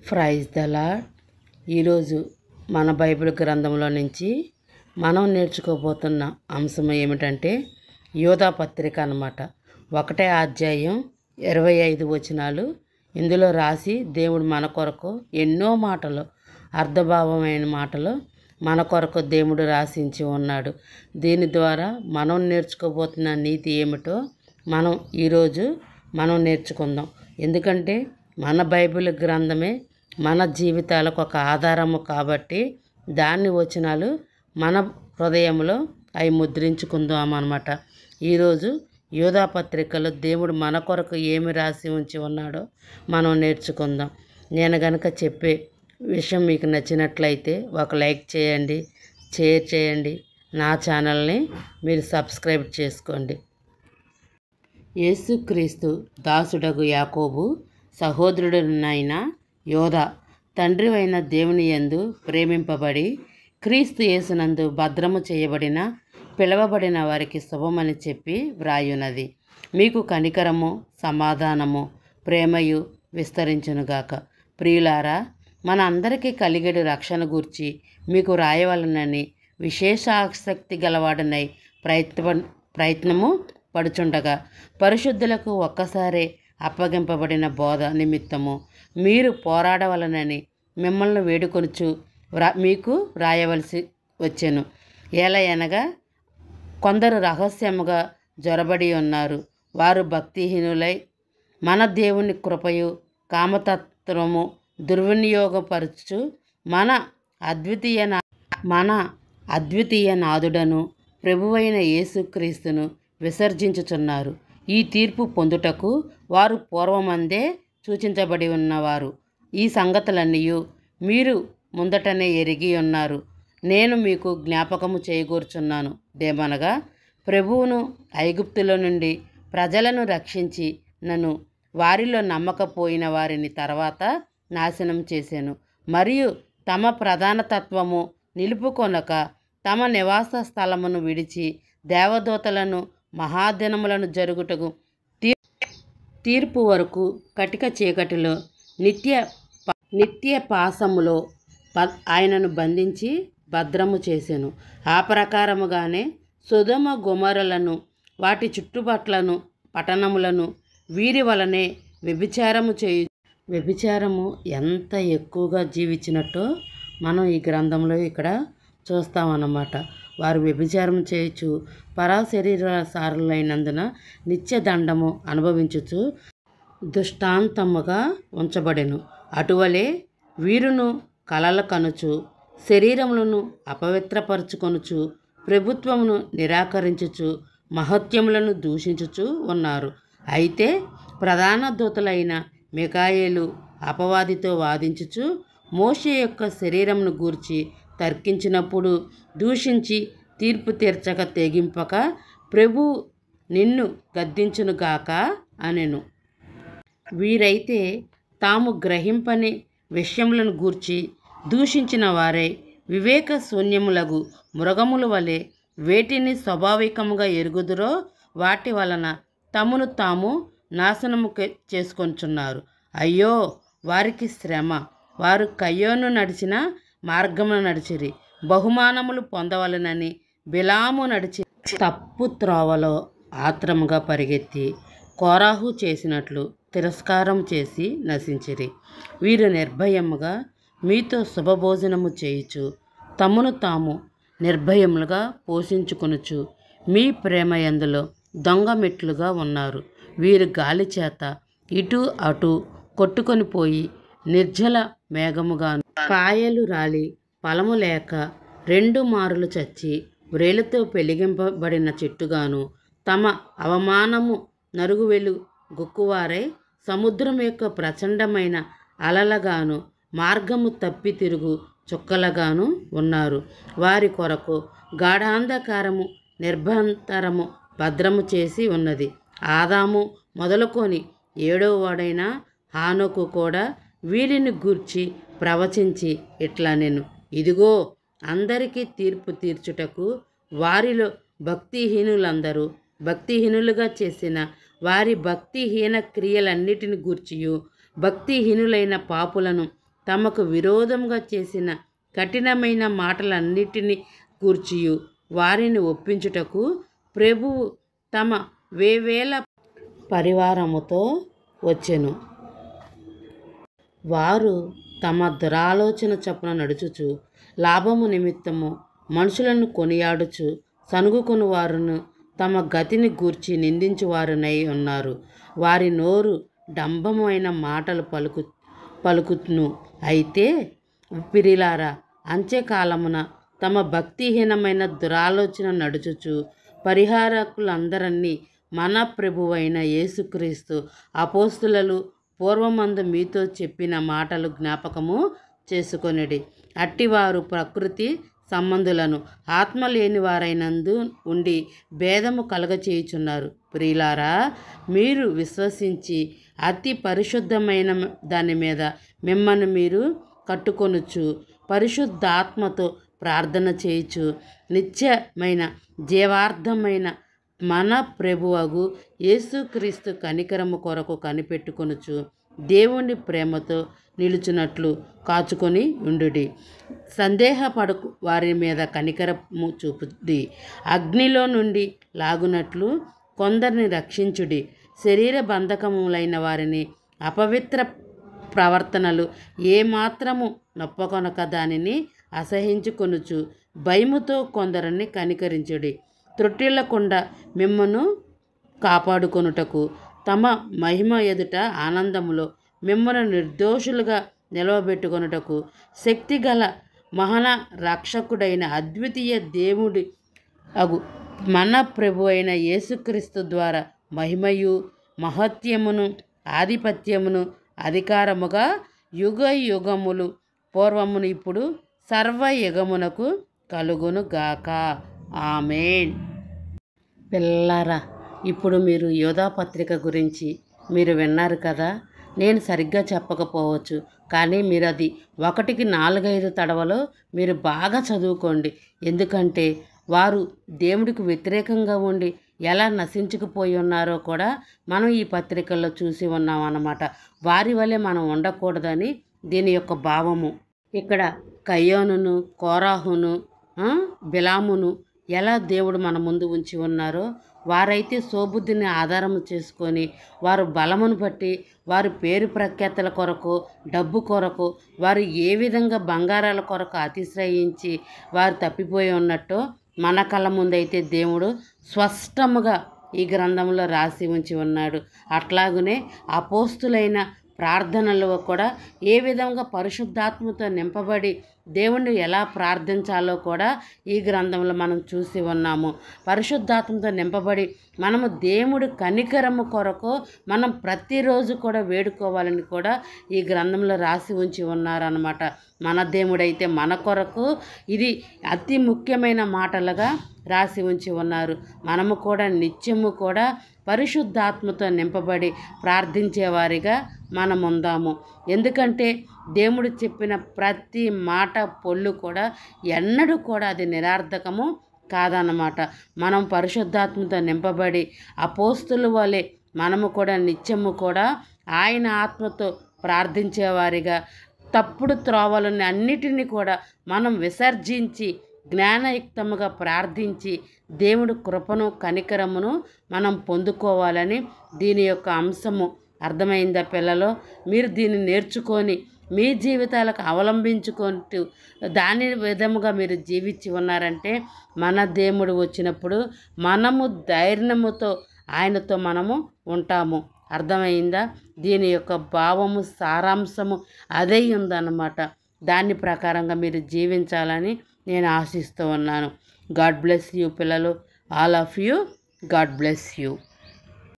Praise the lord. ఈరోజు మన Bible గ్రంథంలో నుంచి మనం నేర్చుకోబోతున్న అంశం ఏమిటంటే యోధా పత్రిక అన్నమాట. 1వ అధ్యాయం 25 వచనాలు ఇందులో రాసి దేవుడు మన కొరకు ఎన్నో మాటలు, అర్థభావమైన మాటలు మన కొరకు దేవుడు రాసించి ఉన్నాడు. దీని ద్వారా మనం నేర్చుకోబోతున్న నీతి ఏమిటో ఈరోజు మనం నేర్చుకుందాం. ఎందుకంటే మన బైబిల్ గ్రంథమే మన జీవితాలకు ఒక ఆధారము కాబట్టి దాని వచనాలు మన హృదయంలో అవి ముద్రించుకుందాం అన్నమాట. ఈరోజు యోధా పత్రికలో దేవుడు మన కొరకు ఏమి రాసి ఉంచి ఉన్నాడో మనం నేర్చుకుందాం. నేను గనక చెప్పే విషయం మీకు నచ్చినట్లయితే ఒక లైక్ చేయండి, షేర్ చేయండి, నా ఛానల్ని మీరు సబ్స్క్రైబ్ చేసుకోండి. యేసుక్రీస్తు దాసుడగు యాకోబు సహోదరుడునైన యోధా తండ్రి అయిన దేవుని యందు ప్రేమింపబడి క్రీస్తు యేసునందు భద్రము చేయబడిన పిలవబడిన వారికి శుభమని చెప్పి వ్రాయున్నది. మీకు కనికరము, సమాధానము, ప్రేమయు విస్తరించునుగాక. ప్రియులారా, మన అందరికీ కలిగేడు రక్షణ గూర్చి మీకు రాయవలనని విశేష ఆసక్తి గలవాడనై ప్రయత్నము పడుచుండగా పరిశుద్ధులకు ఒక్కసారే అప్పగింపబడిన బోధ నిమిత్తము మీరు పోరాడవలనని మిమ్మల్ని వేడుకొనుచు మీకు రాయవలసి వచ్చెను. ఏలయనగా కొందరు రహస్యముగా జొరబడి ఉన్నారు. వారు భక్తిహీనులై మన దేవుని కృపయు కామతత్వము దుర్వినియోగపరచు మన అద్వితీయ నాథుడను ప్రభువైన యేసుక్రీస్తును విసర్జించుచున్నారు. ఈ తీర్పు పొందుటకు వారు పూర్వమందే సూచించబడి ఉన్నవారు. ఈ సంగతులన్నీ మీరు ముందటనే ఎరిగి ఉన్నారు. నేను మీకు జ్ఞాపకము చేయగోరుచున్నాను. దేమనగా ప్రభువును ఐగుప్తులో నుండి ప్రజలను రక్షించి నన్ను వారిలో నమ్మకపోయిన వారిని తర్వాత నాశనం చేశాను. మరియు తమ ప్రధాన తత్వము నిలుపుకొనక తమ నివాస స్థలమును విడిచి దేవదూతలను మహాదినములను జరుగుటకు తీర్పు వరకు కటిక చీకటిలో నిత్య పాసములో ఆయనను బంధించి భద్రము చేసెను. ఆ ప్రకారముగానే సొదొమ గొమొరలను వాటి చుట్టుపట్లను పట్టణములను వీరి వలనే వ్యభిచారము ఎంత ఎక్కువగా జీవించినట్టో మనం ఈ గ్రంథంలో ఇక్కడ చూస్తామన్నమాట. వారు వ్యభిచారం చేయొచ్చు, పరాశరీర సారులైనందున నిత్యదండము అనుభవించుచు దృష్టాంతముగా ఉంచబడెను. అటువలే వీరును కలల కనుచు శరీరములను అపవిత్రపరచుకొనుచు ప్రభుత్వమును నిరాకరించుచు మహత్యములను దూషించుచు ఉన్నారు. అయితే ప్రధాన దూతలైన మిఖాయేలు అపవాదితో వాదించుచు మోషే యొక్క శరీరమును గూర్చి తర్కించినప్పుడు దూషించి తీర్పు తీర్చక తెగింపక ప్రభు నిన్ను గద్దించునుగాక అనెను. వీరైతే తాము గ్రహింపని విషయములను గూర్చి దూషించిన వారై వివేక శూన్యములగు మృగముల వలె వేటిని స్వాభావికముగా ఎరుగుదురో వాటి వలన తమను తాము నాశనము చేసుకొంచున్నారు. అయ్యో వారికి శ్రమ! వారు కయ్యోను నడిచిన మార్గమున నడిచిరి. బహుమానములు పొందవలనని బిలాము నడిచి తప్పు త్రోవలో ఆత్రముగా పరిగెత్తి కోరాహు చేసినట్లు తిరస్కారం చేసి నశించిరి. వీరు నిర్భయముగా మీతో శుభభోజనము చేయుచు తమను తాము నిర్భయములుగా పోషించుకొనుచు మీ ప్రేమ యందులో దొంగ మెట్లుగా ఉన్నారు. వీరు గాలి చేత ఇటు అటు కొట్టుకొని పోయి నిర్జల మేఘముగాను కాయలు రాలి ఫలము లేక 2 మారులు చచ్చి వ్రేలుతో పెలిగింపబడిన చెట్టుగాను తమ అవమానము నరుగువెలు గుక్కువారై సముద్రం యొక్క ప్రచండమైన అలలగాను మార్గము తప్పి తిరుగు చుక్కలగాను ఉన్నారు. వారి కొరకు గాఢాంధకారము నిర్భంతరము భద్రము చేసి ఉన్నది. ఆదాము మొదలుకొని 7వ వాడైన హానోకు కూడా వీరిని గూర్చి ప్రవచించి ఇట్లా నేను ఇదిగో అందరికీ తీర్పు తీర్చుటకు వారిలో భక్తిహీనులందరూ భక్తిహీనులుగా చేసిన వారి భక్తిహీన క్రియలన్నిటిని గూర్చియు భక్తిహీనులైన పాపులను తమకు విరోధంగా చేసిన కఠినమైన మాటలన్నిటినీ కూర్చియు వారిని ఒప్పించుటకు ప్రభువు తమ వేవేల పరివారముతో వచ్చెను. వారు తమ దురాలోచన చొప్పున నడుచుచు లాభము నిమిత్తము మనుషులను కొనియాడుచు సనుగుకొని వారును తమ గతిని గూర్చి నిందించువారునై ఉన్నారు. వారి నోరు డంబమైన మాటలు పలుకును. అయితే పిరిలారా, అంత్యకాలమున తమ భక్తిహీనమైన దురాలోచన నడుచుచు పరిహారకులందరినీ మన ప్రభువైన యేసుక్రీస్తు అపోస్తులు పూర్వమందు మీతో చెప్పిన మాటలు జ్ఞాపకము చేసుకొనిడి. అట్టివారు ప్రకృతి సంబంధులను ఆత్మ లేని వారైనందు ఉండి భేదము కలగచేయుచున్నారు. ప్రియులారా, మీరు విశ్వసించి అతి పరిశుద్ధమైన దాని మీద మిమ్మల్ని మీరు కట్టుకొనుచు పరిశుద్ధాత్మతో ప్రార్థన చేయుచు నిత్యమైన జీవార్థమైన మన ప్రభువగు యేసుక్రీస్తు కనికరము కొరకు కనిపెట్టుకొనుచు దేవుని ప్రేమతో నిలుచున్నట్లు కాచుకొని ఉండుడి. సందేహపడకు వారి మీద కనికరము చూపుడి. అగ్నిలో నుండి లాగునట్లు కొందరిని రక్షించుడి. శరీర బంధకములైన వారిని అపవిత్ర ప్రవర్తనలు ఏమాత్రము నొప్పకొనక దానిని అసహించుకొనుచు భయముతో కొందరిని కనికరించుడి. త్రొట్టిల్లకుండా మిమ్మను కాపాడుకొనుటకు తమ మహిమ ఎదుట ఆనందములో మిమ్మల్ని నిర్దోషులుగా నిలవబెట్టుకొనుటకు శక్తిగల మహన రక్షకుడైన అద్వితీయ దేవుడి అగు మన ప్రభు అయిన యేసుక్రీస్తు ద్వారా మహిమయు మహత్యమును ఆధిపత్యమును అధికారముగా యుగ యుగములు పూర్వమును ఇప్పుడు సర్వయుగమునకు కలుగును గాక. ఆమేన్. పిల్లరా, ఇప్పుడు మీరు యోధా పత్రిక గురించి మీరు విన్నారు కదా. నేను సరిగ్గా చెప్పకపోవచ్చు, కానీ మీరు అది 1కి 4-5 తడవలో మీరు బాగా చదువుకోండి. ఎందుకంటే వారు దేవుడికి వ్యతిరేకంగా ఉండి ఎలా నశించుకుపోయి ఉన్నారో కూడా మనం ఈ పత్రికల్లో చూసి ఉన్నాం అన్నమాట. వారి వలె మనం ఉండకూడదని దీని యొక్క భావము. ఇక్కడ కయ్యోనును, కోరాహును, బిలామును ఎలా దేవుడు మన ముందు ఉంచి ఉన్నారో, వారైతే సోబుద్ధిని ఆధారము చేసుకొని వారు బలమును బట్టి వారి పేరు ప్రఖ్యాతల కొరకు, డబ్బు కొరకు, వారు ఏ విధంగా బంగారాల కొరకు అతిశ్రయించి వారు తప్పిపోయి ఉన్నట్టో మన కళ్ళ ముందైతే దేవుడు స్పష్టముగా ఈ గ్రంథంలో రాసి ఉంచి ఉన్నాడు. అట్లాగనే అపోస్తులైన ప్రార్థనలు కూడా ఏ విధంగా పరిశుద్ధాత్మతో నింపబడి దేవుణ్ణి ఎలా ప్రార్థించాలో కూడా ఈ గ్రంథంలో మనం చూసి ఉన్నాము. పరిశుద్ధాత్మతో నింపబడి మనము దేవుడి కనికరము కొరకు మనం ప్రతిరోజు కూడా వేడుకోవాలని కూడా ఈ గ్రంథంలో రాసి ఉంచి ఉన్నారన్నమాట. మన దేవుడైతే మన కొరకు ఇది అతి ముఖ్యమైన మాటలుగా రాసి ఉంచి ఉన్నారు. మనము కూడా నిత్యము కూడా పరిశుద్ధాత్మతో నింపబడి ప్రార్థించేవారిగా మనం ఉందాము. ఎందుకంటే దేవుడు చెప్పిన ప్రతి మాట పొల్లు కూడా ఎన్నడూ కూడా అది నిరర్థకము కాదన్నమాట. మనం పరిశుద్ధాత్మతో నింపబడి అపోస్తుల వలె మనము కూడా నిత్యము కూడా ఆయన ఆత్మతో ప్రార్థించేవారిగా తప్పుడు త్రోవలని అన్నిటినీ కూడా మనం విసర్జించి జ్ఞానయుక్తముగా ప్రార్థించి దేవుడి కృపను కనికరమును మనం పొందుకోవాలని దీని యొక్క అంశము. అర్థమైందా పిల్లలు? మీరు దీన్ని నేర్చుకొని మీ జీవితాలకు అవలంబించుకుంటూ దాని విధముగా మీరు జీవించి ఉన్నారంటే మన దేవుడు వచ్చినప్పుడు మనము ధైర్యముతో ఆయనతో మనము ఉంటాము. అర్థమైందా? దీని యొక్క భావము, సారాంశము అదే ఉందన్నమాట. దాని ప్రకారంగా మీరు జీవించాలని నేను ఆశిస్తూ ఉన్నాను. గాడ్ బ్లెస్ యూ పిల్లలు, all of you. God bless you.